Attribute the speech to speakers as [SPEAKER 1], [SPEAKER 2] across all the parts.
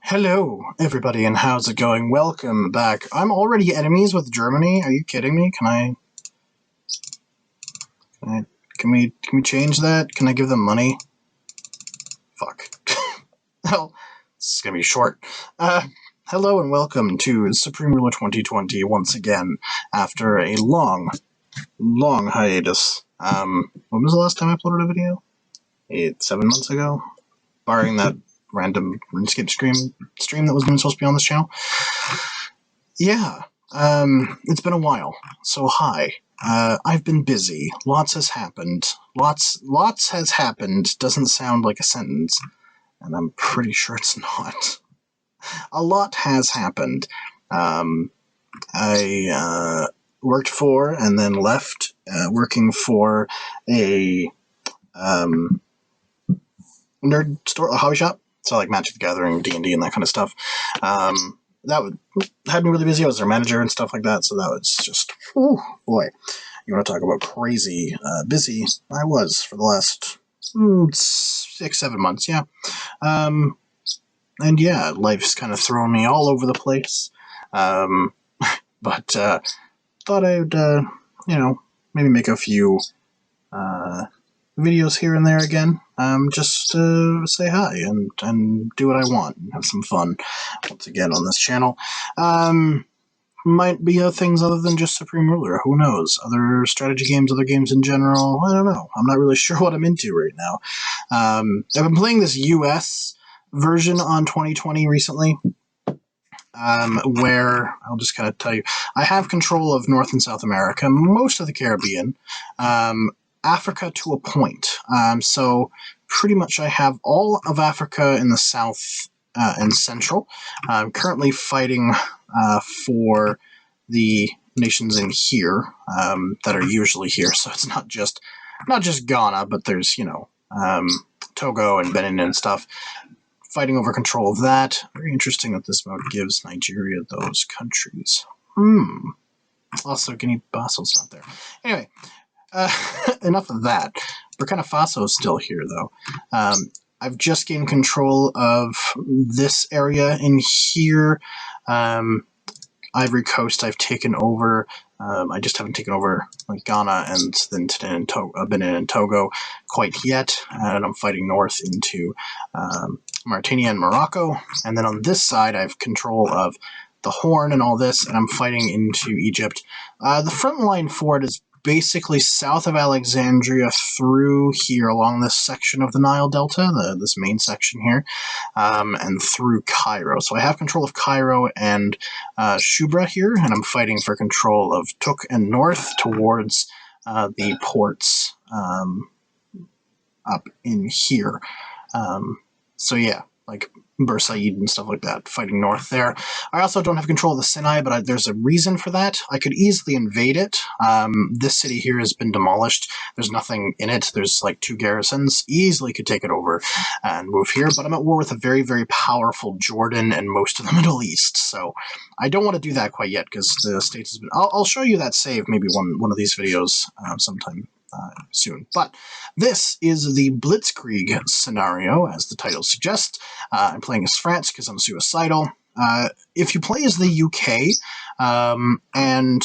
[SPEAKER 1] Hello, everybody, and how's it going? Welcome back. I'm already enemies with Germany. Are you kidding me? Can we change that? Can I give them money? Fuck. Well, this is gonna be short. Hello and welcome to Supreme Ruler 2020 once again after a long hiatus. When was the last time I uploaded a video? 7 months ago, barring that random RuneScape stream that wasn't supposed to be on this channel. Yeah, it's been a while. So hi. I've been busy. Lots has happened. Lots has happened doesn't sound like a sentence, and I'm pretty sure it's not. A lot has happened. I worked for and then left working for a nerd store, a hobby shop. So like Magic the Gathering, D&D, and that kind of stuff. Had me really busy. I was their manager and stuff like that. So that was just, oh boy, you want to talk about crazy busy? I was for the last 6-7 months. Yeah, and yeah, life's kind of thrown me all over the place. But thought I'd maybe make a few videos here and there again, just to say hi and do what I want and have some fun once again on this channel. Might be things other than just Supreme Ruler, who knows? Other strategy games, other games in general, I don't know. I'm not really sure what I'm into right now. I've been playing this US version on 2020 recently, where, I'll just kind of tell you, I have control of North and South America, most of the Caribbean, Africa to a point. So pretty much I have all of Africa in the south and central. I'm currently fighting for the nations in here that are usually here. So it's not just Ghana, but there's, Togo and Benin and stuff. Fighting over control of that. Very interesting that this mode gives Nigeria those countries. Also, Guinea-Bissau's not there. Anyway, enough of that. Burkina Faso's still here, though. I've just gained control of this area in here. Ivory Coast I've taken over. I just haven't taken over like Ghana and then Benin and Togo quite yet. And I'm fighting north into Mauritania and Morocco. And then on this side, I have control of the Horn and all this, and I'm fighting into Egypt. The front line for it is basically south of Alexandria through here along this section of the Nile Delta, this main section here, and through Cairo. So I have control of Cairo and Shubra here, and I'm fighting for control of Tuk and north towards the ports up in here. So yeah, like Bursaid and stuff like that, fighting north there. I also don't have control of the Sinai, but there's a reason for that. I could easily invade it. This city here has been demolished. There's nothing in it. There's like 2 garrisons. Easily could take it over and move here, but I'm at war with a very, very powerful Jordan and most of the Middle East, so I don't want to do that quite yet because the States has been... I'll show you that save maybe one of these videos sometime soon. But this is the Blitzkrieg scenario, as the title suggests. I'm playing as France because I'm suicidal. If you play as the UK and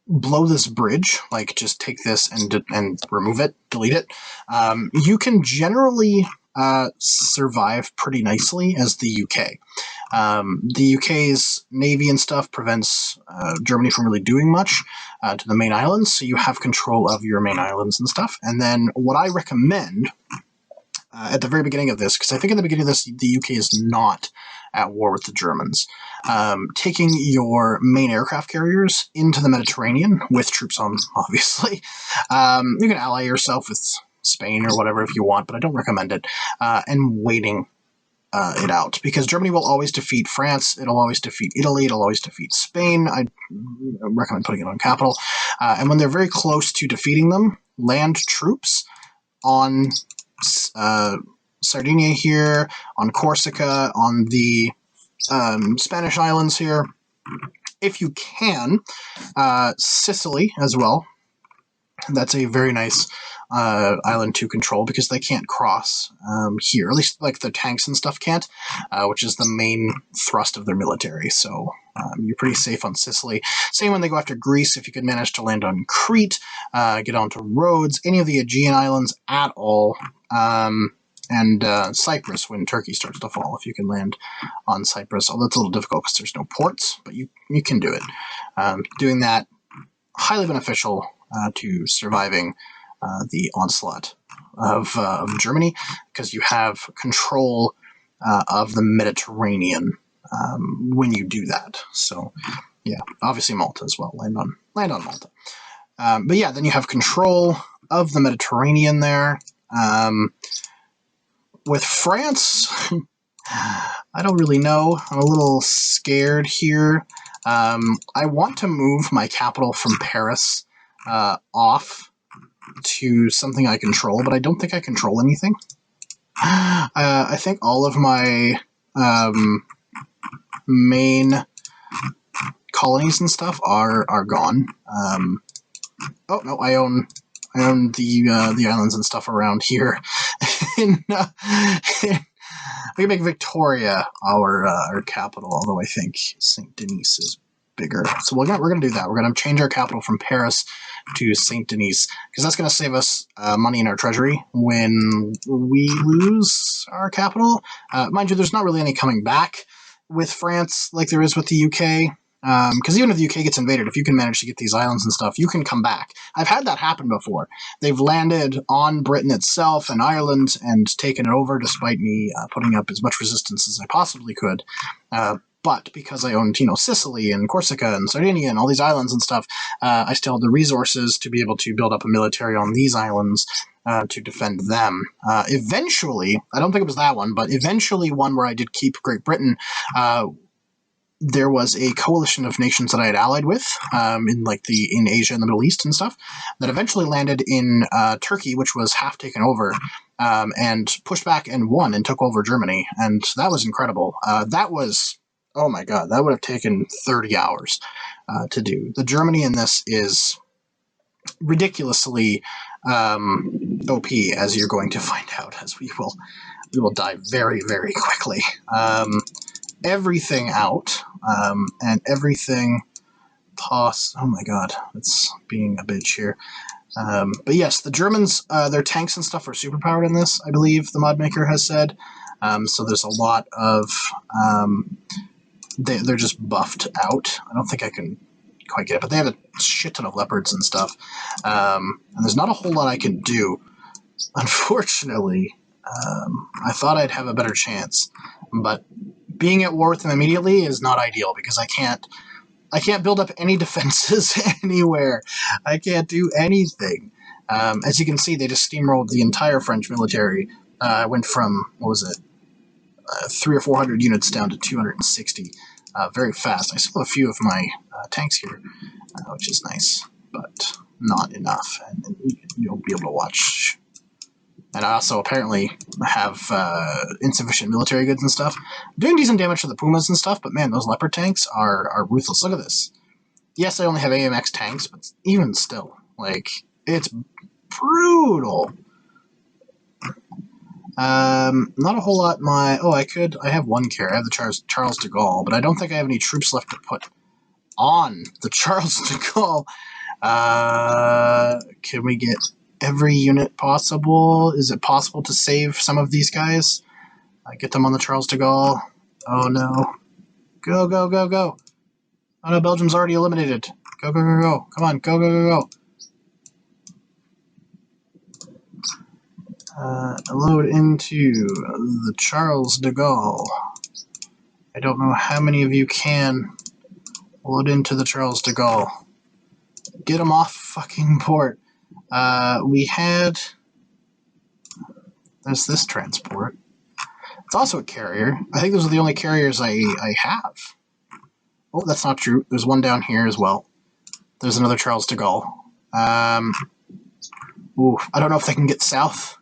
[SPEAKER 1] blow this bridge, like just take this and remove it, delete it, you can generally survive pretty nicely as the UK. The UK's navy and stuff prevents Germany from really doing much to the main islands, so you have control of your main islands and stuff. And then what I recommend at the very beginning of this, because I think at the beginning of this, the UK is not at war with the Germans, taking your main aircraft carriers into the Mediterranean with troops on, obviously. You can ally yourself with Spain or whatever if you want, but I don't recommend it, and waiting it out, because Germany will always defeat France, it'll always defeat Italy, it'll always defeat Spain. I recommend putting it on capital. And when they're very close to defeating them, land troops on Sardinia here, on Corsica, on the Spanish islands here. If you can, Sicily as well. That's a very nice island to control because they can't cross here. At least like the tanks and stuff can't, which is the main thrust of their military. So you're pretty safe on Sicily. Same when they go after Greece. If you could manage to land on Crete, get onto Rhodes, any of the Aegean islands at all. And Cyprus when Turkey starts to fall, if you can land on Cyprus. Although it's a little difficult because there's no ports, but you can do it. Doing that, highly beneficial to surviving the onslaught of Germany, because you have control of the Mediterranean when you do that. So, yeah, obviously Malta as well. Land on Malta. But yeah, then you have control of the Mediterranean there. With France, I don't really know. I'm a little scared here. I want to move my capital from Paris off to something I control, but I don't think I control anything. I think all of my main colonies and stuff are gone. Oh no, I own the islands and stuff around here. We can make Victoria our capital, although I think Saint Denis is bigger. So we're gonna do that. We're gonna change our capital from Paris to Saint Denis because that's gonna save us money in our treasury when we lose our capital. Mind you, there's not really any coming back with France like there is with the UK. Because even if the UK gets invaded, if you can manage to get these islands and stuff, you can come back. I've had that happen before. They've landed on Britain itself and Ireland and taken it over, despite me putting up as much resistance as I possibly could. But because I owned, Sicily and Corsica and Sardinia and all these islands and stuff, I still had the resources to be able to build up a military on these islands to defend them. Eventually, I don't think it was that one, but eventually one where I did keep Great Britain, there was a coalition of nations that I had allied with in Asia and the Middle East and stuff that eventually landed in Turkey, which was half taken over, and pushed back and won and took over Germany. And that was incredible. That was, oh my God, that would have taken 30 hours to do. The Germany in this is ridiculously OP, as you're going to find out, as we will die very, very quickly. Everything out, and everything tossed. Oh my God, it's being a bitch here. But yes, the Germans, their tanks and stuff are superpowered in this, I believe the mod maker has said. So there's a lot of, they're just buffed out. I don't think I can quite get it, but they have a shit ton of leopards and stuff. And there's not a whole lot I can do, unfortunately. I thought I'd have a better chance, but being at war with them immediately is not ideal because I can't build up any defenses anywhere. I can't do anything. As you can see, they just steamrolled the entire French military. Went from, 300 or 400 units down to 260 very fast. I still have a few of my tanks here, which is nice, but not enough. And you'll be able to watch. And I also apparently have insufficient military goods and stuff. I'm doing decent damage to the Pumas and stuff, but man, those Leopard tanks are ruthless. Look at this. Yes, I only have AMX tanks, but even still, it's brutal. Not a whole lot. I have one carrier. I have the Charles de Gaulle, but I don't think I have any troops left to put on the Charles de Gaulle. Can we get every unit possible? Is it possible to save some of these guys? Get them on the Charles de Gaulle. Oh no. Go, go, go, go. Oh no, Belgium's already eliminated. Go, go, go, go. Come on, go, go, go, go. Load into the Charles de Gaulle. I don't know how many of you can load into the Charles de Gaulle. Get them off fucking port. There's this transport. It's also a carrier. I think those are the only carriers I have. Oh, that's not true. There's one down here as well. There's another Charles de Gaulle. Ooh, I don't know if they can get south.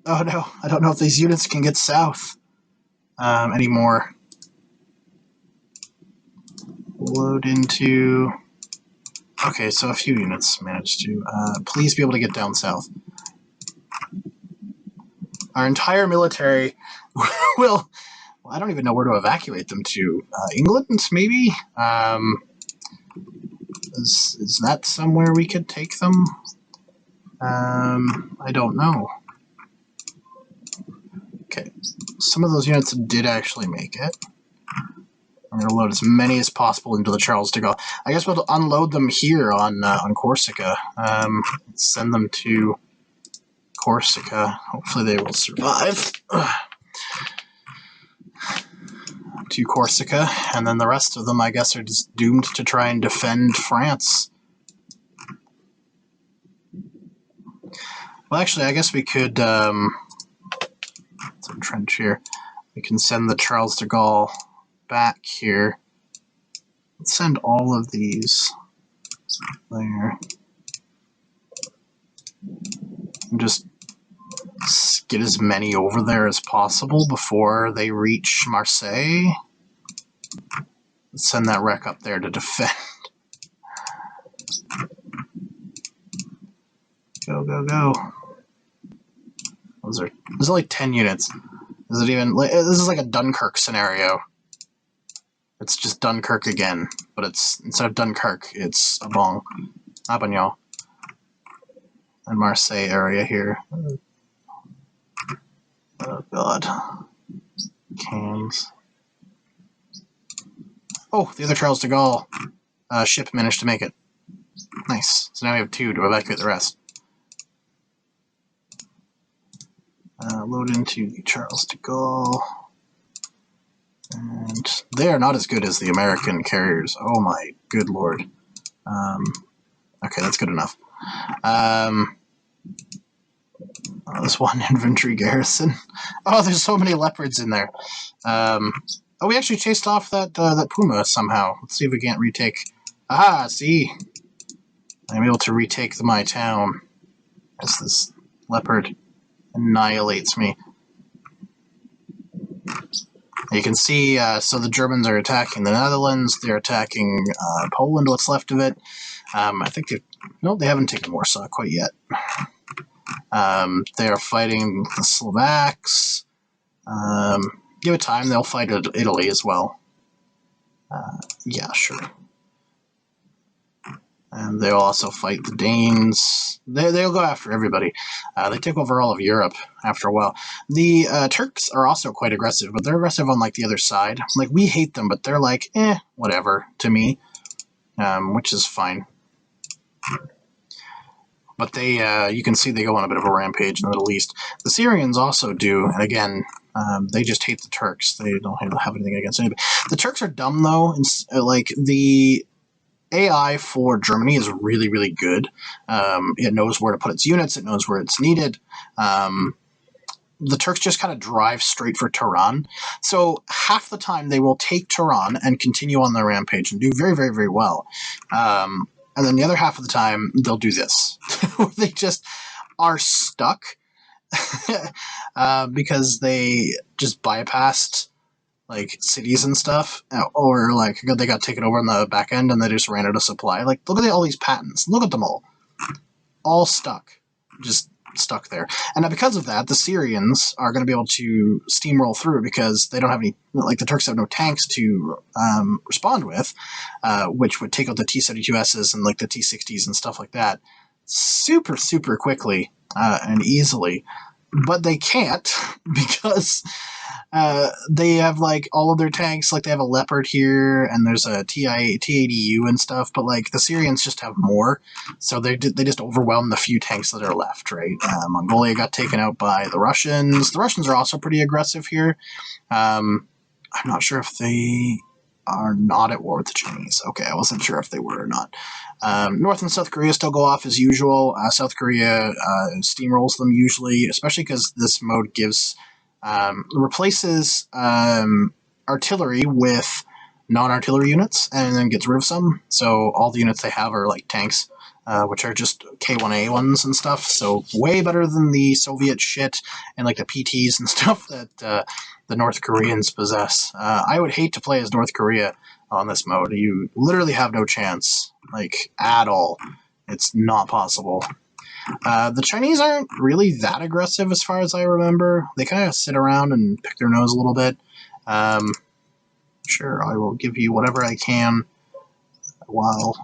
[SPEAKER 1] Oh no, I don't know if these units can get south anymore. Load into Okay, so a few units managed to. Please be able to get down south. Our entire military will... Well, I don't even know where to evacuate them to. England, maybe? Is that somewhere we could take them? I don't know. Okay, some of those units did actually make it. I'm going to load as many as possible into the Charles de Gaulle. I guess we'll unload them here on Corsica. Send them to Corsica. Hopefully they will survive. To Corsica, and then the rest of them, I guess, are just doomed to try and defend France. Well, actually, I guess we could... let's entrench here. We can send the Charles de Gaulle back here. Let's send all of these there. And just get as many over there as possible before they reach Marseille. Let's send that wreck up there to defend. Go, go, go. There's only 10 units. Is it even... This is like a Dunkirk scenario. It's just Dunkirk again, but it's instead of Dunkirk, it's Avignon, and Marseille area here. Oh god, cans. Oh, the other Charles de Gaulle ship managed to make it. Nice. So now we have 2 to evacuate the rest. Load into the Charles de Gaulle. And they are not as good as the American carriers. Oh my good lord. Okay, that's good enough. This one infantry garrison. Oh, there's so many leopards in there. Oh, we actually chased off that puma somehow. Let's see if we can't retake. Aha, see? I'm able to retake my town as this leopard annihilates me. You can see, so the Germans are attacking the Netherlands, they're attacking Poland, what's left of it. I think they haven't taken Warsaw quite yet. They are fighting the Slovaks. Give it time, they'll fight Italy as well. Yeah, sure. And they'll also fight the Danes. They'll go after everybody. They take over all of Europe after a while. The Turks are also quite aggressive, but they're aggressive on like the other side. Like, we hate them, but they're like, whatever to me, which is fine. But they, you can see they go on a bit of a rampage in the Middle East. The Syrians also do, and again, they just hate the Turks. They don't have anything against anybody. The Turks are dumb, though. Like, the AI for Germany is really, really good. It knows where to put its units. It knows where it's needed. The Turks just kind of drive straight for Tehran. So half the time they will take Tehran and continue on their rampage and do very, very, very well. And then the other half of the time they'll do this. They just are stuck because they just bypassed like cities and stuff, or like they got taken over on the back end and they just ran out of supply. Like, look at all these patents. Look at them all stuck, just stuck there. And because of that, the Syrians are going to be able to steamroll through because they don't have any. Like, the Turks have no tanks to respond with, which would take out the T-72Ss and like the T-60s and stuff like that super, super quickly and easily. But they can't because they have like all of their tanks. Like, they have a Leopard here, and there's a T-80U and stuff. But like, the Syrians just have more, so they just overwhelm the few tanks that are left. Right? Mongolia got taken out by the Russians. The Russians are also pretty aggressive here. I'm not sure if they are not at war with the Chinese. Okay, I wasn't sure if they were or not. North and South Korea still go off as usual. South Korea steamrolls them usually, especially because this mode gives replaces artillery with non-artillery units and then gets rid of some. So all the units they have are like tanks, which are just K1A ones and stuff. So way better than the Soviet shit and like the PTs and stuff that the North Koreans possess. I would hate to play as North Korea on this mode. You literally have no chance, like, at all. It's not possible. The Chinese aren't really that aggressive as far as I remember. They kind of sit around and pick their nose a little bit. Sure, I will give you whatever I can while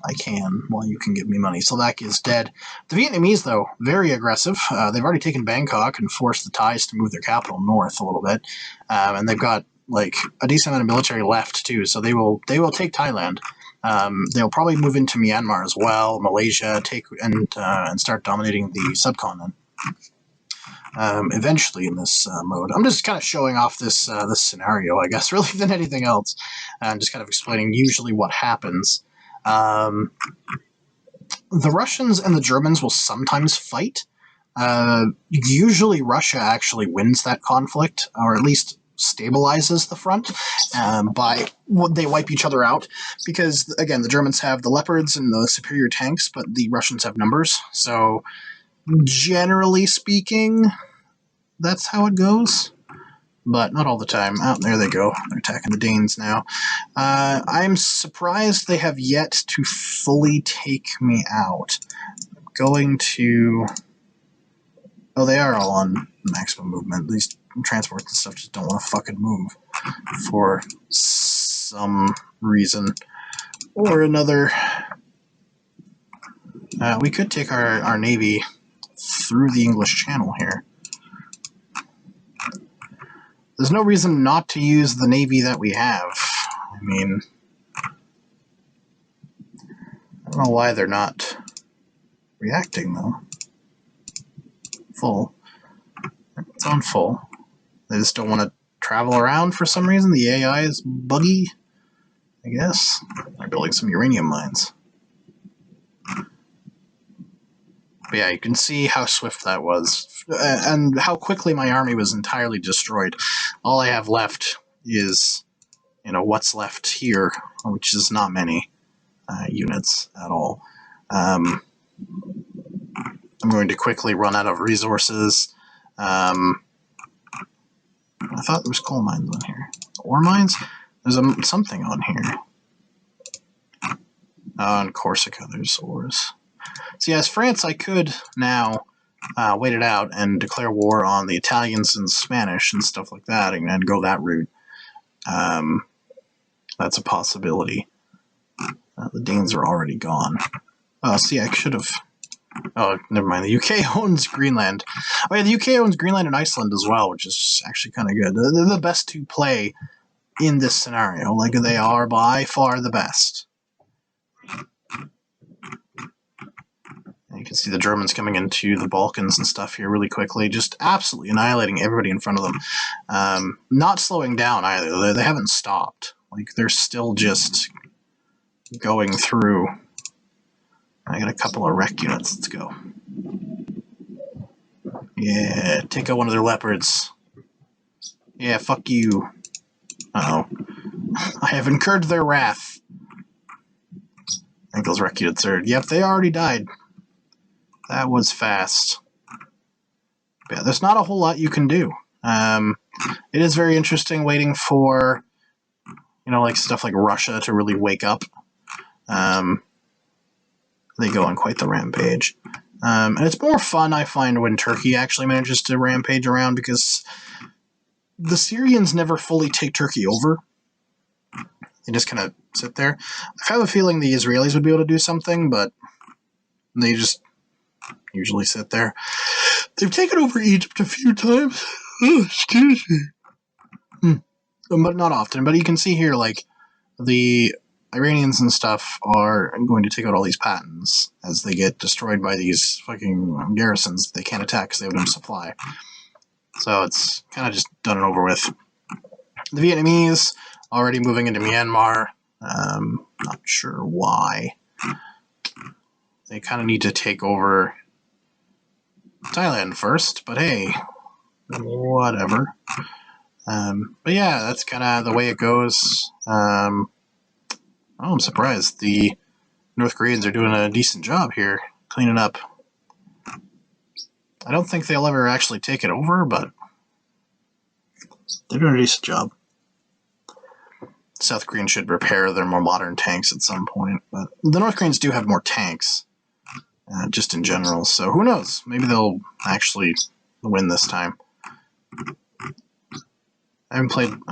[SPEAKER 1] you can give me money. Slovakia is dead. The Vietnamese, though, very aggressive. They've already taken Bangkok and forced the Thais to move their capital north a little bit. And they've got, like, a decent amount of military left, too, so they will take Thailand. They'll probably move into Myanmar as well, Malaysia, and start dominating the subcontinent. Eventually in this mode. I'm just kind of showing off this scenario, I guess, really than anything else, and just kind of explaining usually what happens. The Russians and the Germans will sometimes fight. Usually Russia actually wins that conflict, or at least stabilizes the front by they wipe each other out, because, again, the Germans have the Leopards and the superior tanks, but the Russians have numbers, so generally speaking, that's how it goes. But not all the time. Oh, there they go. They're attacking the Danes now. I'm surprised they have yet to fully take me out. I'm going to... Oh, they are all on maximum movement. These transports and stuff just don't want to fucking move for some reason or another. We could take our navy through the English Channel here. There's no reason not to use the navy that we have. I mean, I don't know why they're not reacting, though. Full. It's on full. They just don't want to travel around for some reason. The AI is buggy, I guess. They're building some uranium mines. But yeah, you can see how swift that was, and how quickly my army was entirely destroyed. All I have left is, what's left here, which is not many units at all. I'm going to quickly run out of resources. I thought there was coal mines on here. Ore mines? There's something on here. On Corsica, there's ores. So yeah, as France, I could now wait it out and declare war on the Italians and Spanish and stuff like that, and go that route. That's a possibility. The Danes are already gone. Oh, see, I should have... Oh, never mind. The UK owns Greenland. Oh yeah, the UK owns Greenland and Iceland as well, which is actually kind of good. They're the best to play in this scenario. Like, they are by far the best. You can see the Germans coming into the Balkans and stuff here really quickly, just absolutely annihilating everybody in front of them. Not slowing down either. They haven't stopped. Like, they're still just going through. I got a couple of wreck units. Let's go. Yeah, take out one of their Leopards. Yeah, fuck you. Uh-oh. I have incurred their wrath. I think those wreck units are... Yep, they already died. That was fast. Yeah, there's not a whole lot you can do. It is very interesting waiting for, like stuff like Russia to really wake up. They go on quite the rampage. And it's more fun, I find, when Turkey actually manages to rampage around, because the Syrians never fully take Turkey over. They just kind of sit there. I have a feeling the Israelis would be able to do something, but they just usually sit there. They've taken over Egypt a few times. Oh, excuse me. But not often. But you can see here, like, the Iranians and stuff are going to take out all these patents as they get destroyed by these fucking garrisons they can't attack because they have no supply. So it's kind of just done and over with. The Vietnamese already moving into Myanmar. Not sure why. They kind of need to take over Thailand first, but hey, whatever. But yeah, that's kind of the way it goes. I'm surprised. The North Koreans are doing a decent job here, cleaning up. I don't think they'll ever actually take it over, but they're doing a decent job. South Koreans should repair their more modern tanks at some point. But the North Koreans do have more tanks, just in general. So who knows? Maybe they'll actually win this time. I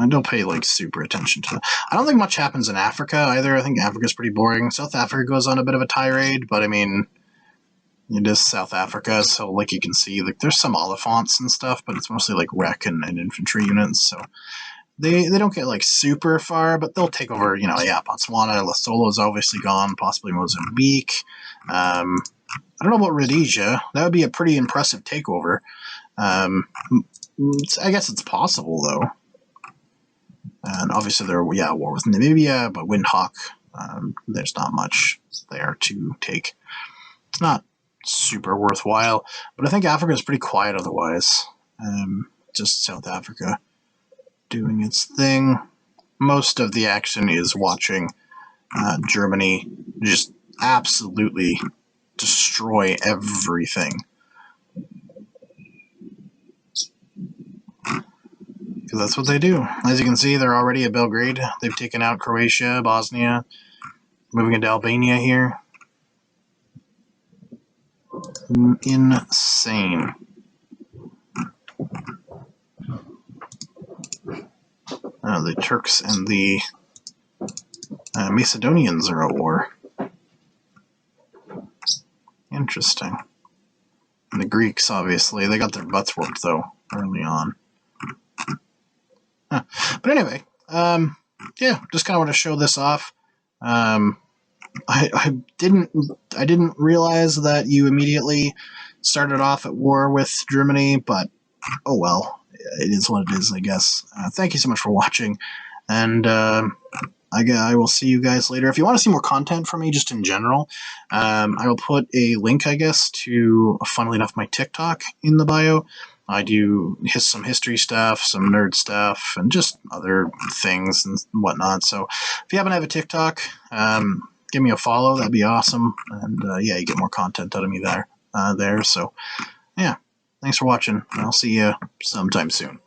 [SPEAKER 1] don't pay like super attention to that. I don't think much happens in Africa either. I think Africa's pretty boring. South Africa goes on a bit of a tirade, but I mean, it is South Africa, so like you can see, like there's some Oliphants and stuff, but it's mostly like wreck and infantry units. So they don't get like super far, but they'll take over. Botswana, Lesotho's obviously gone, possibly Mozambique. I don't know about Rhodesia. That would be a pretty impressive takeover. I guess it's possible though. And obviously they're war with Namibia, but Windhoek, there's not much there to take. It's not super worthwhile, but I think Africa is pretty quiet otherwise. Just South Africa doing its thing. Most of the action is watching Germany just absolutely destroy everything. Because that's what they do. As you can see, they're already at Belgrade. They've taken out Croatia, Bosnia, moving into Albania here. Insane. The Turks and the Macedonians are at war. Interesting. And the Greeks, obviously, they got their butts whooped, though, early on. But anyway, just kind of want to show this off. I didn't realize that you immediately started off at war with Germany, but oh well, it is what it is, I guess. Thank you so much for watching, and I will see you guys later. If you want to see more content from me, just in general, I will put a link, I guess, to, funnily enough, my TikTok in the bio. I do some history stuff, some nerd stuff, and just other things and whatnot. So if you happen to have a TikTok, give me a follow. That'd be awesome. And you get more content out of me there. So yeah, thanks for watching. I'll see you sometime soon.